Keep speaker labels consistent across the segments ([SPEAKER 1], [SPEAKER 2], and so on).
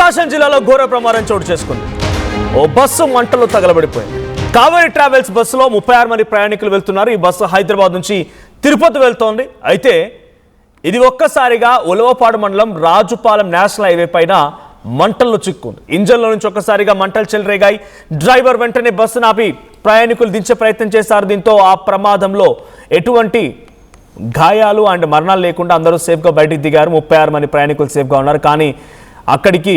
[SPEAKER 1] ప్రకాశం జిల్లాలో ఘోర ప్రమాదం చోటు చేసుకుంది. ఓ బస్సు మంటలు తగలబడిపోయింది. కావేరీ ట్రావెల్స్ బస్సులో 36 మంది ప్రయాణికులు వెళ్తున్నారు. ఈ బస్సు హైదరాబాద్ నుంచి తిరుపతి వెళ్తోంది. అయితే ఇది ఒక్కసారిగా ఉలవపాడు మండలం రాజుపాలెం నేషనల్ హైవే పైన మంటల్లో చిక్కుంది. ఇంజన్లో నుంచి ఒక్కసారిగా మంటలు చెలరేగాయి. డ్రైవర్ వెంటనే బస్సును ఆపి ప్రయాణికులు దించే ప్రయత్నం చేశారు. దీంతో ఆ ప్రమాదంలో ఎటువంటి గాయాలు అండ్ మరణాలు లేకుండా అందరూ సేఫ్గా బయటికి దిగారు. 36 మంది ప్రయాణికులు సేఫ్గా ఉన్నారు. కానీ అక్కడికి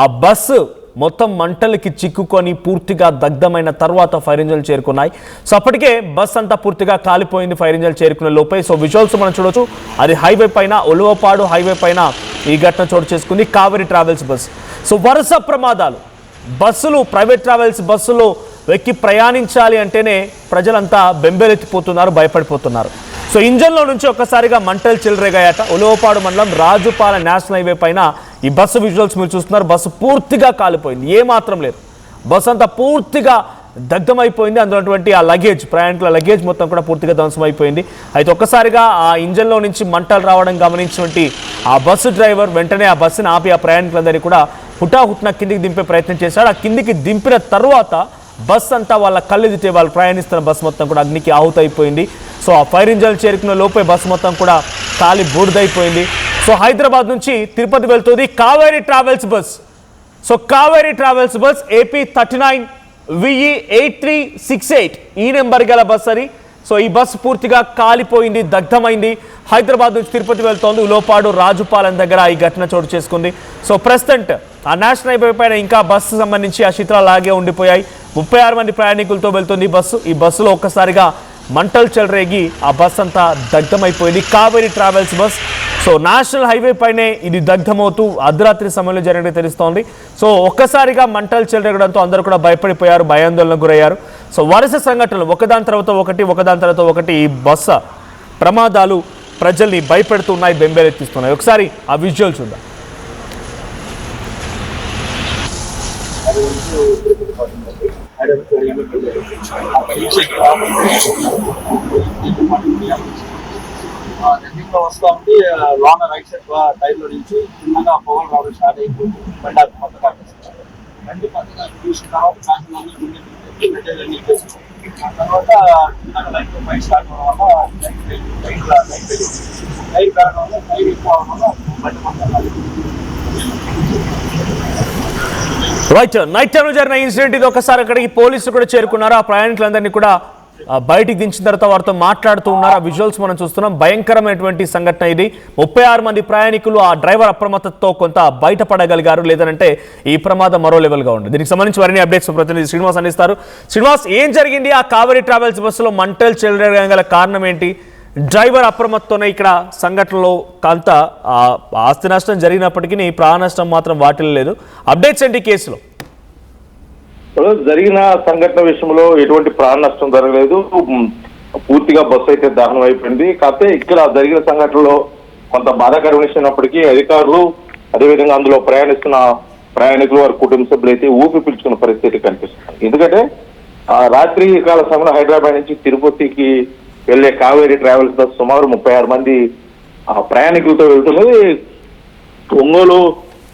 [SPEAKER 1] ఆ బస్సు మొత్తం మంటలకి చిక్కుకొని పూర్తిగా దగ్ధమైన తర్వాత ఫైర్ ఇంజన్లు చేరుకున్నాయి. సో అప్పటికే బస్ అంతా పూర్తిగా కాలిపోయింది ఫైర్ ఇంజన్లు చేరుకునే లోపే. సో విజువల్స్ మనం చూడొచ్చు. అది హైవే పైన, ఉలవపాడు హైవే పైన ఈ ఘటన చోటు చేసుకుంది. Kaveri travels bus. సో వరుస ప్రమాదాలు. బస్సులు, ప్రైవేట్ ట్రావెల్స్ బస్సులో ఎక్కి ప్రయాణించాలి అంటేనే ప్రజలంతా బెంబేలెత్తిపోతున్నారు, భయపడిపోతున్నారు. సో ఇంజన్లో నుంచి ఒక్కసారిగా మంటలు చెలరేగాయట. ఉలవపాడు మండలం రాజుపాలెం నేషనల్ హైవే పైన ఈ బస్సు విజువల్స్ మీరు చూస్తున్నారు. బస్సు పూర్తిగా కాలిపోయింది, ఏమాత్రం లేదు. బస్సు అంతా పూర్తిగా దగ్ధమైపోయింది. అందులోటువంటి ఆ లగేజ్, ప్రయాణికుల లగేజ్ మొత్తం కూడా పూర్తిగా ధ్వంసమైపోయింది. అయితే ఒక్కసారిగా ఆ ఇంజన్లో నుంచి మంటలు రావడం గమనించినటువంటి ఆ బస్సు డ్రైవర్ వెంటనే ఆ బస్సును ఆపి ఆ ప్రయాణికులందరినీ కూడా హుటాహుట్న కిందికి దింపే ప్రయత్నం చేశాడు. ఆ కిందికి దింపిన తర్వాత బస్ అంతా వాళ్ళ కళ్ళెదితే వాళ్ళు ప్రయాణిస్తున్న బస్సు మొత్తం కూడా అగ్నికి ఆహుతైపోయింది. సో ఆ ఫైర్ ఇంజన్లు చేరుకున్న లోపే బస్సు మొత్తం కూడా కాలి బూడిదైపోయింది. సో హైదరాబాద్ నుంచి తిరుపతి వెళ్తుంది Kaveri travels bus. So Kaveri travels bus AP 39VE8368 ఈ నెంబర్ గల బస్ అది. సో ఈ బస్సు పూర్తిగా కాలిపోయింది, దగ్ధమైంది. హైదరాబాద్ నుంచి తిరుపతి వెళ్తోంది. ఉలవపాడు రాజుపాలెం దగ్గర ఈ ఘటన చోటు చేసుకుంది. సో ప్రస్తుతం ఆ నేషనల్ హైవే పైన ఇంకా బస్సు సంబంధించి ఆ చిత్రాలు లాగే ఉండిపోయాయి. 36 మంది ప్రయాణికులతో వెళ్తుంది ఈ బస్సు. ఈ బస్సులో ఒక్కసారిగా మంటలు చెలరేగి ఆ బస్ అంతా దగ్ధమైపోయింది. Kaveri travels bus. So national highway పైనే ఇది దగ్ధమవుతూ అర్ధరాత్రి సమయంలో జరిగినట్టు తెలుస్తోంది. సో ఒక్కసారిగా మంటలు చెలరేగడంతో అందరూ కూడా భయపడిపోయారు, భయాందోళనకు గురయ్యారు. సో వరుస సంఘటనలు ఒకదాని తర్వాత ఒకటి ఈ బస్సు ప్రమాదాలు ప్రజల్ని భయపెడుతున్నాయి, బెంబేలెత్తిస్తున్నాయి. ఒకసారి ఆ విజువల్ చూద్దాం.
[SPEAKER 2] రన్నింగ్ లో వస్తా ఉంటే లాంగ్ రైట్ సైడ్ టైర్ లో నుంచి చిన్నగా పొగలు రావడం స్టార్ట్ అయిపోయింది. బండి కొత్త కట్టేస్తారు. బండి కొత్తగా చూసిన తర్వాత ఆ తర్వాత లైట్ బైక్ స్టార్ట్ అవ్వడం వల్ల లైట్ పెరగడం వల్ల టైర్ ఎక్కువ అవడం వల్ల బండి మొత్తం
[SPEAKER 1] రైట్. నైట్ టైంలో జరిగిన ఇన్సిడెంట్ ఇది. ఒకసారి అక్కడికి పోలీసులు కూడా చేరుకున్నారు. ఆ ప్రయాణికులందరినీ కూడా బయటికి దించిన తర్వాత వారితో మాట్లాడుతూ ఉన్నారు. ఆ విజువల్స్ మనం చూస్తున్నాం. భయంకరమైనటువంటి సంఘటన ఇది. 36 మంది ప్రయాణికులు, ఆ డ్రైవర్ అప్రమత్తతో కొంత బయటపడగలిగారు. లేదంటే ఈ ప్రమాదం మరో లెవెల్గా ఉంది. దీనికి సంబంధించి మరిన్ని అప్డేట్స్ ప్రతినిధి శ్రీనివాస్ అందిస్తారు. శ్రీనివాస్, ఏం జరిగింది? ఆ కావేరీ ట్రావెల్స్ బస్సులో మంటలు చెలరేగల కారణం ఏంటి? డ్రైవర్ అప్రమత్తతోనే ఇక్కడ సంఘటనలో కొంత ఆస్తి నష్టం జరిగినప్పటికీ ప్రాణ నష్టం మాత్రం వాటిల్లలేదు. అప్డేట్స్ ఏంటి కేసులో?
[SPEAKER 3] జరిగిన సంఘటన విషయంలో ఎటువంటి ప్రాణ నష్టం జరగలేదు. పూర్తిగా బస్సు అయితే దహనం అయిపోయింది. కాకపోతే ఇక్కడ జరిగిన సంఘటనలో కొంత బాధాకర విషయమైనప్పటికీ అధికారులు, అదేవిధంగా అందులో ప్రయాణిస్తున్న ప్రయాణికులు, వారి కుటుంబ సభ్యులు అయితే ఊపి పిలుచుకున్న పరిస్థితి కనిపిస్తుంది. ఎందుకంటే రాత్రి కాల సమయంలో హైదరాబాద్ నుంచి తిరుపతికి వెళ్లే కావేరీ ట్రావెల్స్ బస్ సుమారు 36 మంది ప్రయాణికులతో వెళ్తున్నది. ఒంగోలు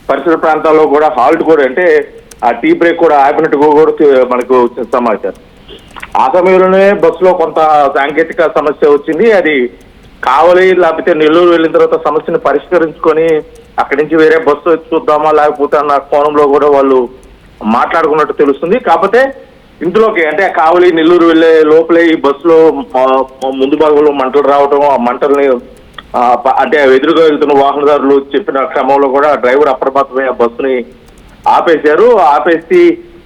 [SPEAKER 3] పరిసర ప్రాంతాల్లో కూడా హాల్ట్ కూడా, అంటే ఆ టీ బ్రేక్ కూడా ఆపినట్టుగా కూడా మనకు వచ్చిన సమాచారం. ఆ సమయంలోనే బస్సులో కొంత సాంకేతిక సమస్య వచ్చింది. అది కావలి లేకపోతే నెల్లూరు వెళ్ళిన తర్వాత సమస్యను పరిష్కరించుకొని అక్కడి నుంచి వేరే బస్సు చూద్దామా లేకపోతే అన్న కోణంలో కూడా వాళ్ళు మాట్లాడుకున్నట్టు తెలుస్తుంది. కాకపోతే ఇందులోకి, అంటే కావలి నెల్లూరు వెళ్లే లోపలే ఈ బస్సులో ముందు భాగంలో మంటలు రావటం, ఆ మంటల్ని అంటే ఎదురుగా వెళ్తున్న వాహనదారులు చెప్పిన క్రమంలో కూడా డ్రైవర్ అప్రమత్తమై ఆ బస్సుని ఆపేశారు. ఆపేసి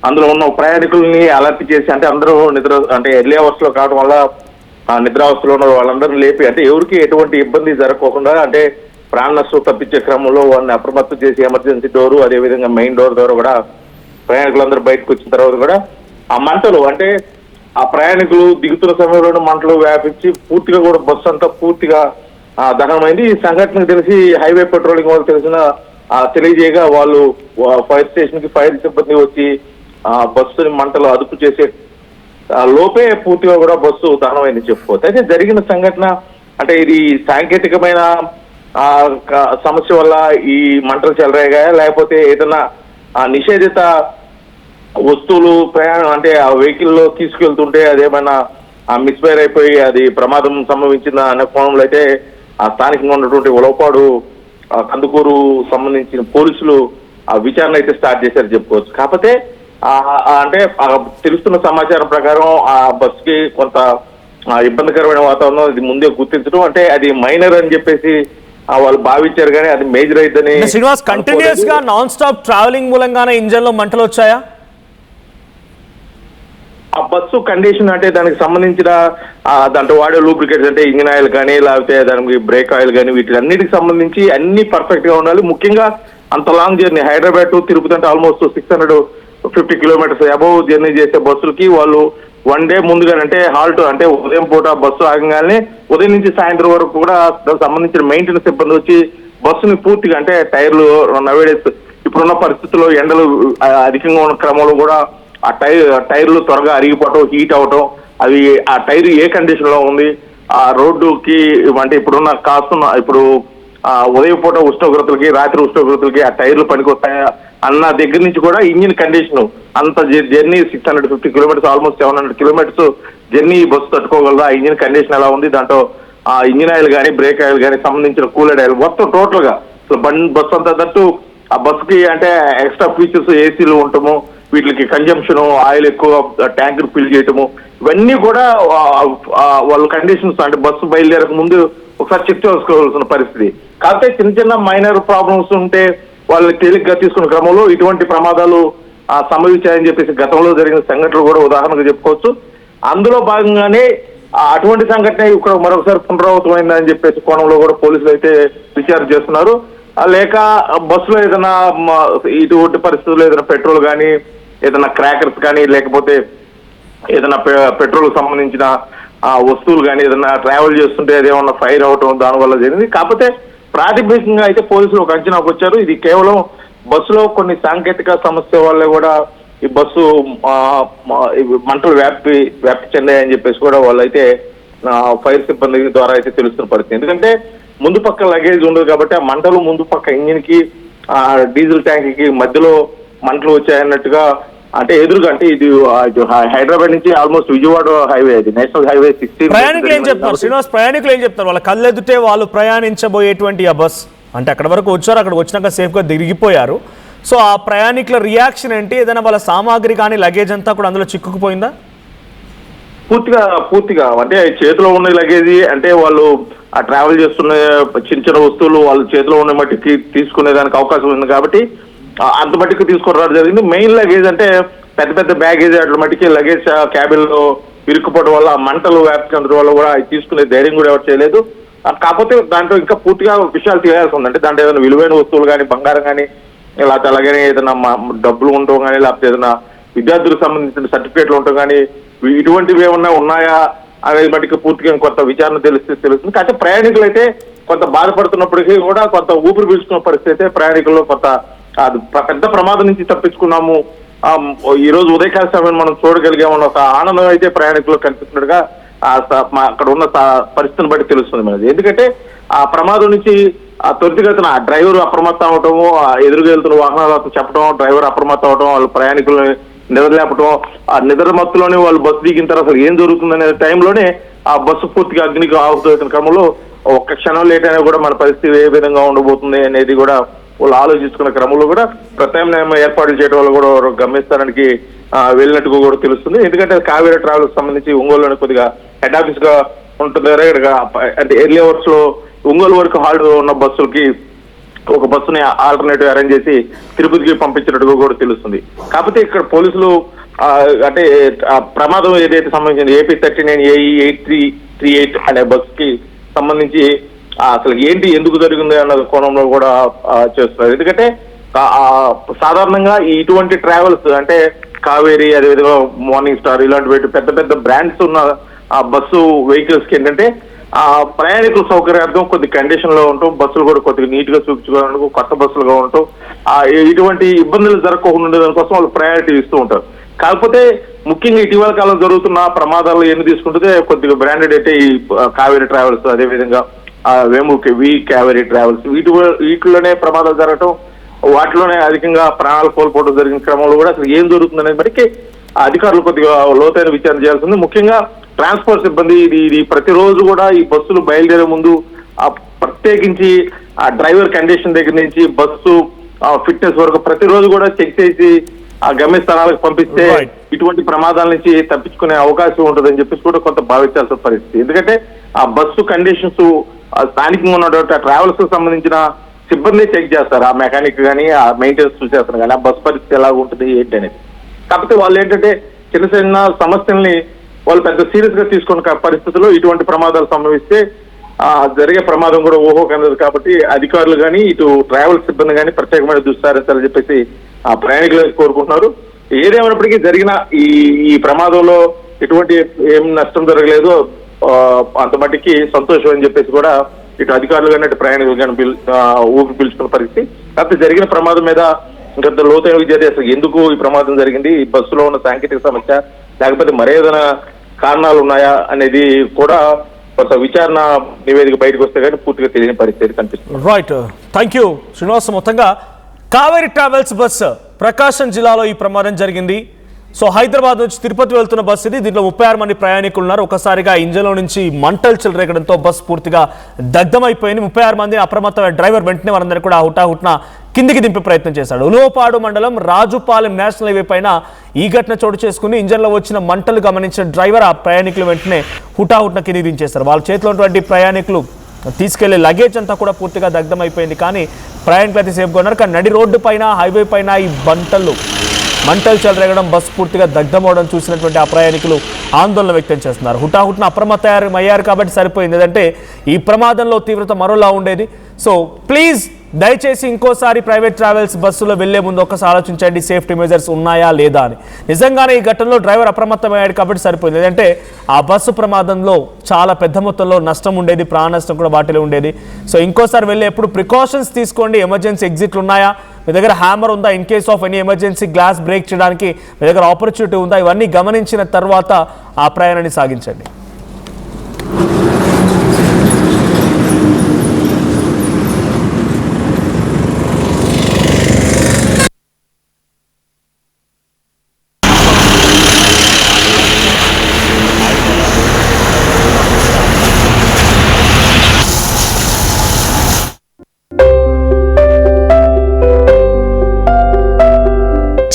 [SPEAKER 3] అందులో ఉన్న ప్రయాణికుల్ని అలర్ట్ చేసి, అంటే అందరూ అంటే ఎర్లీ అవర్స్ లో కావడం వల్ల నిద్రావస్థలో ఉన్న వాళ్ళందరూ లేపి, అంటే ఎవరికి ఎటువంటి ఇబ్బంది జరగకుండా, అంటే ప్రాణ నష్టం తప్పించే క్రమంలో వారిని అప్రమత్తం చేసి ఎమర్జెన్సీ డోరు, అదేవిధంగా మెయిన్ డోర్ ద్వారా కూడా ప్రయాణికులందరూ బయటకు వచ్చిన తర్వాత కూడా ఆ మంటలు, అంటే ఆ ప్రయాణికులు దిగుతున్న సమయంలో మంటలు వ్యాపించి పూర్తిగా కూడా బస్సు అంతా పూర్తిగా దహనమైంది. ఈ సంఘటనకు తెలిసి హైవే పెట్రోలింగ్ వాళ్ళు తెలియజేయగా వాళ్ళు ఫైర్ స్టేషన్ కి ఫైర్ సిబ్బంది వచ్చి బస్సుని మంటలు అదుపు చేసే లోపే పూర్తిగా కూడా బస్సు దహనమైంది చెప్పుకోవచ్చు. అయితే జరిగిన సంఘటన, అంటే ఇది సాంకేతికమైన సమస్య వల్ల ఈ మంటలు చెలరేగాయా లేకపోతే ఏదైనా నిషేధిత వస్తువులు ప్రయాణం అంటే ఆ వెహికల్లో తీసుకెళ్తుంటే అదేమైనా మిస్ఫైర్ అయిపోయి అది ప్రమాదం సంభవించిందా అనే కోణంలో అయితే ఆ స్థానికంగా ఉన్నటువంటి ఉలవపాడు కందుకూరు సంబంధించిన పోలీసులు ఆ విచారణ అయితే స్టార్ట్ చేశారు చెప్పుకోవచ్చు. కాకపోతే అంటే తెలుస్తున్న సమాచారం ప్రకారం ఆ బస్సుకి కొంత ఇబ్బందికరమైన వాతావరణం ఇది ముందే గుర్తించడం, అంటే అది మైనర్ అని చెప్పేసి వాళ్ళు భావించారు కానీ అది మేజర్ అయితేనే.
[SPEAKER 1] శ్రీనివాస్, కంటిన్యూస్ గా నాన్ స్టాప్ ట్రావెలింగ్ మూలంగానే ఇంజన్ లో మంటలు వచ్చాయా?
[SPEAKER 3] ఆ బస్సు కండిషన్ అంటే దానికి సంబంధించిన దాంట్లో వాడే లూబ్రికేట్స్ అంటే ఇంజిన్ ఆయిల్ కానీ లేకపోతే దానికి బ్రేక్ ఆయిల్ కానీ వీటిలన్నిటికి సంబంధించి అన్ని పర్ఫెక్ట్ గా ఉండాలి. ముఖ్యంగా అంత long journey Hyderabad to Tirupati అంటే ఆల్మోస్ట్ 650 కిలోమీటర్స్ అబౌవ్ జర్నీ చేసే బస్సులకి వాళ్ళు వన్ డే ముందుగానంటే హాల్ట్ అంటే ఉదయం పూట బస్సు ఆగగానే ఉదయం నుంచి సాయంత్రం వరకు కూడా దానికి సంబంధించిన మెయింటెనెన్స్ సిబ్బంది వచ్చి బస్సుని పూర్తిగా అంటే టైర్లు నవేడేస్ ఇప్పుడున్న పరిస్థితుల్లో ఎండలు అధికంగా ఉన్న క్రమంలో కూడా ఆ టైర్లు త్వరగా అరిగిపోవటం, హీట్ అవటం, అవి ఆ టైర్ ఏ కండిషన్ లో ఉంది, ఆ రోడ్డుకి అంటే ఇప్పుడున్న ఇప్పుడు ఉదయం పూట ఉష్ణోగ్రతలకి రాత్రి ఉష్ణోగ్రతలకి ఆ టైర్లు పనికొస్తాయా అన్న దగ్గర నుంచి కూడా ఇంజిన్ కండిషన్ అంత journey 650 kilometres almost 700 kilometres journey bus తట్టుకోగలదా, ఆ ఇంజిన్ కండిషన్ ఎలా ఉంది, దాంట్లో ఆ ఇంజిన్ ఆయిల్ కానీ బ్రేక్ ఆయిల్ కానీ సంబంధించిన కూలర్ ఆయిల్ మొత్తం టోటల్ గా బస్సు అంతా తట్టు ఆ బస్సుకి అంటే ఎక్స్ట్రా ఫీచర్స్ ఏసీలు ఉండటము, వీటికి కన్జంప్షన్ ఆయిల్ ఎక్కువ ట్యాంకర్ ఫిల్ చేయటము, ఇవన్నీ కూడా వాళ్ళ కండిషన్స్ అంటే బస్సు బయలుదేరక ముందు ఒకసారి చెక్ చేసుకోవాల్సిన పరిస్థితి. కాకపోతే చిన్న చిన్న మైనర్ ప్రాబ్లమ్స్ ఉంటే వాళ్ళని తేలిగ్గా తీసుకున్న క్రమంలో ఇటువంటి ప్రమాదాలు సంభవించాయని చెప్పేసి గతంలో జరిగిన సంఘటనలు కూడా ఉదాహరణగా చెప్పుకోవచ్చు. అందులో భాగంగానే అటువంటి సంఘటన ఇక్కడ మరొకసారి పునరావృతమైందని చెప్పేసి కోణంలో కూడా పోలీసులు అయితే విచారణ చేస్తున్నారు. లేక బస్సులో ఏదైనా ఇటువంటి పరిస్థితుల్లో ఏదైనా పెట్రోల్ కానీ ఏదైనా క్రాకర్స్ కానీ లేకపోతే ఏదైనా పెట్రోల్ సంబంధించిన వస్తువులు కానీ ఏదైనా ట్రావెల్ చేస్తుంటే అదేమన్నా ఫైర్ అవటం దానివల్ల జరిగింది. కాకపోతే ప్రాతిపదికంగా అయితే పోలీసులు ఒక అంచనాకు వచ్చారు. ఇది కేవలం బస్సులో కొన్ని సాంకేతిక సమస్య వల్ల కూడా ఈ బస్సు మంటలు వ్యాప్తి చెందాయని చెప్పేసి కూడా వాళ్ళైతే ఫైర్ సిబ్బంది ద్వారా అయితే తెలుస్తున్న పరిస్థితి. ఎందుకంటే ముందు పక్క లగేజ్ ఉండదు కాబట్టి ఆ మంటలు ముందు పక్క ఇంజిన్ కి డీజిల్ ట్యాంక్ కి మధ్యలో మంటలు వచ్చాయన్నట్టుగా అంటే ఎదురుగా అంటే ఇది హైదరాబాద్ నుంచి ఆల్మోస్ట్ విజయవాడ హైవే, అది నేషనల్ హైవే 16.
[SPEAKER 1] ప్రయాణికులు ఏం చెప్తున్నారు శ్రీనివాస్? ప్రయాణికులు ఏం చెప్తారు? వాళ్ళ కళ్ళెదుటే వాళ్ళు ప్రయాణించబోయేటువంటి ఆ బస్ అంటే అక్కడ వరకు వచ్చారు, అక్కడికి వచ్చినాక సేఫ్గా దిగిపోయారు. సో ఆ ప్రయాణికుల రియాక్షన్ ఏంటి? ఏదైనా వాళ్ళ సామాగ్రి కానీ లగేజ్ అంతా కూడా అందులో చిక్కుకుపోయిందా?
[SPEAKER 3] పూర్తిగా అంటే చేతిలో ఉన్న లగేజీ అంటే వాళ్ళు ఆ ట్రావెల్ చేస్తున్న చిన్న వస్తువులు వాళ్ళు చేతిలో ఉన్న మట్టికి తీసుకునే దానికి అవకాశం ఉంది కాబట్టి అంత మట్టికి తీసుకురావడం జరిగింది. మెయిన్ లగేజ్ అంటే పెద్ద బ్యాగేజ్ అట్ల మట్టికి లగేజ్ క్యాబిన్ లో ఇరుక్కుపోవడం వల్ల మంటలు వ్యాప్తి చెందడం వల్ల కూడా తీసుకునే ధైర్యం కూడా ఎవరు చేయలేదు. కాకపోతే దాంట్లో ఇంకా పూర్తిగా విషయాలు తెలియాల్సి ఉంది. అంటే దాంట్లో ఏదైనా విలువైన వస్తువులు కానీ బంగారం కానీ లేకపోతే అలాగనే ఏదైనా డబ్బులు ఉండటం కానీ లేకపోతే ఏదైనా విద్యార్థులకు సంబంధించిన సర్టిఫికేట్లు ఉండటం కానీ ఇటువంటివి ఏమన్నా ఉన్నాయా అనేది మటుకు పూర్తిగా కొంత విచారణ తెలుస్తుంది. కాకపోతే ప్రయాణికులు అయితే కొంత బాధపడుతున్నప్పటికీ కూడా కొంత ఊపిరి పీల్చుకున్న పరిస్థితి అయితే ప్రయాణికుల్లో కొంత పెద్ద ప్రమాదం నుంచి తప్పించుకున్నాము, ఈ రోజు ఉదయకాల సమయం మనం చూడగలిగామన్న ఒక ఆనందం అయితే ప్రయాణికులు కనిపిస్తున్నట్టుగా అక్కడ ఉన్న పరిస్థితిని బట్టి తెలుస్తుంది మనది. ఎందుకంటే ఆ ప్రమాదం నుంచి త్వరితగతిన ఆ డ్రైవర్ అప్రమత్తం అవటము, ఎదురుగా వెళ్తున్న వాహనాలు చెప్పడం, డ్రైవర్ అప్రమత్తం అవటం, వాళ్ళ ప్రయాణికులను నిద్రలేపటం, ఆ నిద్ర మత్తులోనే వాళ్ళు బస్సు దిగిన తర్వాత అసలు ఏం జరుగుతుందనే టైంలోనే ఆ బస్సు పూర్తిగా అగ్నికి ఆహుతవుతున్న క్రమంలో ఒక్క క్షణం లేట్ అయినా కూడా మన పరిస్థితి ఏ విధంగా ఉండబోతుంది అనేది కూడా వాళ్ళు ఆలోచించుకున్న క్రమంలో కూడా ప్రత్యామ్నాయ ఏర్పాట్లు చేయడం వల్ల కూడా గమ్యస్థానానికి వెళ్ళినట్టుగా కూడా తెలుస్తుంది. ఎందుకంటే కావేరీ ట్రావెల్స్ సంబంధించి ఒంగోలులోని కొద్దిగా హెడ్ ఆఫీస్ గా ఉంటుంది. అంటే ఎర్లీ అవర్స్ లో ఒంగోలు వరకు హాల్ట్ ఉన్న బస్సులకి ఒక బస్సుని ఆల్టర్నేటివ్ అరేంజ్ చేసి తిరుపతికి పంపించినట్టుగా కూడా తెలుస్తుంది. కాకపోతే ఇక్కడ పోలీసులు అంటే ప్రమాదం ఏదైతే సంబంధించింది AP 39 AE 8338 అనే బస్సుకి సంబంధించి అసలు ఏంటి ఎందుకు జరిగింది అన్న కోణంలో కూడా చేస్తున్నారు. ఎందుకంటే సాధారణంగా ఇటువంటి ట్రావెల్స్ అంటే కావేరీ అదేవిధంగా మార్నింగ్ స్టార్ ఇలాంటి పెద్ద బ్రాండ్స్ ఉన్న బస్సు వెహికల్స్ కి ఏంటంటే ప్రయాణికుల సౌకర్యార్థం కొద్ది కండిషన్ లో ఉంటాం, బస్సులు కూడా కొద్దిగా నీట్ గా చూపించుకోవడానికి కొత్త బస్సులుగా ఉంటాం, ఇటువంటి ఇబ్బందులు జరగకుండా ఉండేదాని కోసం వాళ్ళు ప్రయారిటీ ఇస్తూ ఉంటారు. కాకపోతే ముఖ్యంగా ఇటీవల కాలం జరుగుతున్న ప్రమాదాలు ఎన్ని తీసుకుంటే కొద్దిగా బ్రాండెడ్ అయితే ఈ కావేరీ ట్రావెల్స్ అదేవిధంగా వేముకి కావేరీ ట్రావెల్స్ వీటిలోనే ప్రమాదాలు జరగటం వాటిలోనే అధికంగా ప్రాణాలు కోల్పోవడం జరిగిన క్రమంలో కూడా అసలు ఏం జరుగుతుందనే బట్టి అధికారులు కొద్దిగా లోతైన విచారణ చేయాల్సింది. ముఖ్యంగా ట్రాన్స్పోర్ట్ సిబ్బంది ఇది ప్రతిరోజు కూడా ఈ బస్సులు బయలుదేరే ముందు ప్రత్యేకించి ఆ డ్రైవర్ కండిషన్ దగ్గర నుంచి బస్సు ఫిట్నెస్ వరకు ప్రతిరోజు కూడా చెక్ చేసి ఆ గమ్యస్థానాలకు పంపిస్తే ఇటువంటి ప్రమాదాల నుంచి తప్పించుకునే అవకాశం ఉంటుందని చెప్పేసి కూడా కొంత భావించాల్సిన పరిస్థితి. ఎందుకంటే ఆ బస్సు కండిషన్స్ స్థానికంగా ఉన్నటువంటి ట్రావెల్స్ కు సంబంధించిన సిబ్బంది చెక్ చేస్తారు, ఆ మెకానిక్ కానీ ఆ మెయింటెనెన్స్ చూసేస్తారు కానీ ఆ బస్సు పరిస్థితి ఎలా ఉంటుంది ఏంటి అనేది. కాకపోతే వాళ్ళు ఏంటంటే చిన్న చిన్న సమస్యల్ని వాళ్ళు పెద్ద సీరియస్ గా తీసుకున్న పరిస్థితుల్లో ఇటువంటి ప్రమాదాలు సంభవిస్తే జరిగే ప్రమాదం కూడా ఊహకందదు. కాబట్టి అధికారులు కానీ ఇటు ట్రావెల్ సిబ్బంది కానీ ప్రత్యేకమైన దృష్టి సారించాలని చెప్పేసి ఆ ప్రయాణికులు కోరుకుంటున్నారు. ఏదేమైనప్పటికీ జరిగిన ఈ ప్రమాదంలో ఎటువంటి ఏం నష్టం జరగలేదు, అంత మట్టికి సంతోషం అని చెప్పేసి కూడా ఇటు అధికారులు కానీ అటు ప్రయాణికులు కానీ ఊపి పీల్చుకున్న పరిస్థితి. కాకపోతే జరిగిన ప్రమాదం మీద ఇంకంత లోతైన విచారణ అసలు ఎందుకు ఈ ప్రమాదం జరిగింది, ఈ బస్సులో ఉన్న సాంకేతిక సమస్య లేకపోతే మరేదైనా కారణాలు ఉన్నాయా అనేది కూడా కొంత విచారణ నివేదిక బయటకు వస్తే కానీ పూర్తిగా తెలియని పరిస్థితి కనిపిస్తుంది.
[SPEAKER 1] Right, thank you Srinivas. మొత్తంగా కావేరీ ట్రావెల్స్ బస్సు ప్రకాశం జిల్లాలో ఈ ప్రమాదం జరిగింది. సో హైదరాబాద్ నుంచి తిరుపతి వెళ్తున్న బస్సు ఇది. దీంట్లో 36 మంది ప్రయాణికులు ఉన్నారు. ఒకసారిగా ఇంజన్లో నుంచి మంటలు చెలరేగడంతో బస్సు పూర్తిగా దగ్ధమైపోయింది. 36 మంది అప్రమత్తమైన డ్రైవర్ వెంటనే వారందరూ కూడా హుటాహుట్న కిందికి దింపే ప్రయత్నం చేశాడు. ఉలువపాడు మండలం రాజుపాలెం నేషనల్ హైవే పైన ఈ ఘటన చోటు చేసుకుని ఇంజన్లో వచ్చిన మంటలు గమనించిన డ్రైవర్ ఆ ప్రయాణికులు వెంటనే హుటాహుట్న కిందికి దించేశారు. వాళ్ళ చేతిలో ఉన్నటువంటి ప్రయాణికులు తీసుకెళ్లే లగేజ్ అంతా కూడా పూర్తిగా దగ్ధమైపోయింది. కానీ ప్రయాణికులు అయితే సేఫ్గా ఉన్నారు. కానీ నడి రోడ్డు పైన హైవే పైన ఈ మంటలు చెలరేగడం, బస్సు పూర్తిగా దగ్ధమవడం చూసినటువంటి ఆ ప్రయాణికులు ఆందోళన వ్యక్తం చేస్తున్నారు. హుటాహుట్న అప్రమత్తమయ్యారు కాబట్టి సరిపోయింది, లేదంటే ఈ ప్రమాదంలో తీవ్రత మరోలా ఉండేది. సో ప్లీజ్ దయచేసి ఇంకోసారి ప్రైవేట్ ట్రావెల్స్ బస్సులో వెళ్లే ముందు ఒకసారి ఆలోచించండి, సేఫ్టీ మెజర్స్ ఉన్నాయా లేదా అని. నిజంగానే ఈ ఘటనలో డ్రైవర్ అప్రమత్తమయ్యాడు కాబట్టి సరిపోయింది, లేదంటే ఆ బస్సు ప్రమాదంలో చాలా పెద్ద మొత్తంలో నష్టం ఉండేది, ప్రాణ నష్టం కూడా వాటిలో ఉండేది. సో ఇంకోసారి వెళ్ళి ఎప్పుడు ప్రికాషన్స్ తీసుకోండి. ఎమర్జెన్సీ ఎగ్జిట్లు ఉన్నాయా, మీ దగ్గర హ్యామర్ ఉందా, in case of any emergency glass break చేయడానికి మీ దగ్గర ఆపర్చునిటీ ఉందా, ఇవన్నీ గమనించిన తర్వాత ఆ ప్రయాణాన్ని సాగించండి.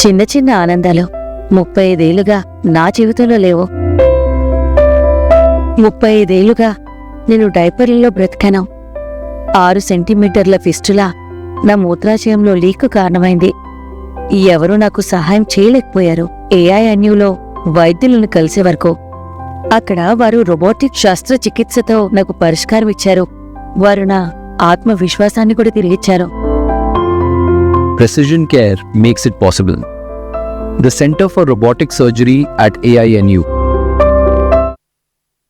[SPEAKER 4] చిన్న చిన్న ఆనందాలు 35 ఏళ్లుగా నా జీవితంలో లేవు. 35 ఏళ్లుగా నేను డైపర్లలో బ్రతికాను. 6 సెంటీమీటర్ల ఫిస్టులా నా మూత్రాశయంలో లీక్ కారణమైంది. ఎవరూ నాకు సహాయం చేయలేకపోయారు. AINUలో వైద్యులను కలిసే వరకు. అక్కడ వారు రోబోటిక్ శస్త్రచికిత్సతో నాకు పరిష్కారం ఇచ్చారు. వారు నా ఆత్మవిశ్వాసాన్ని కూడా తిరిగిచ్చారు.
[SPEAKER 5] Precision care makes it possible. The Center for Robotic Surgery at AINU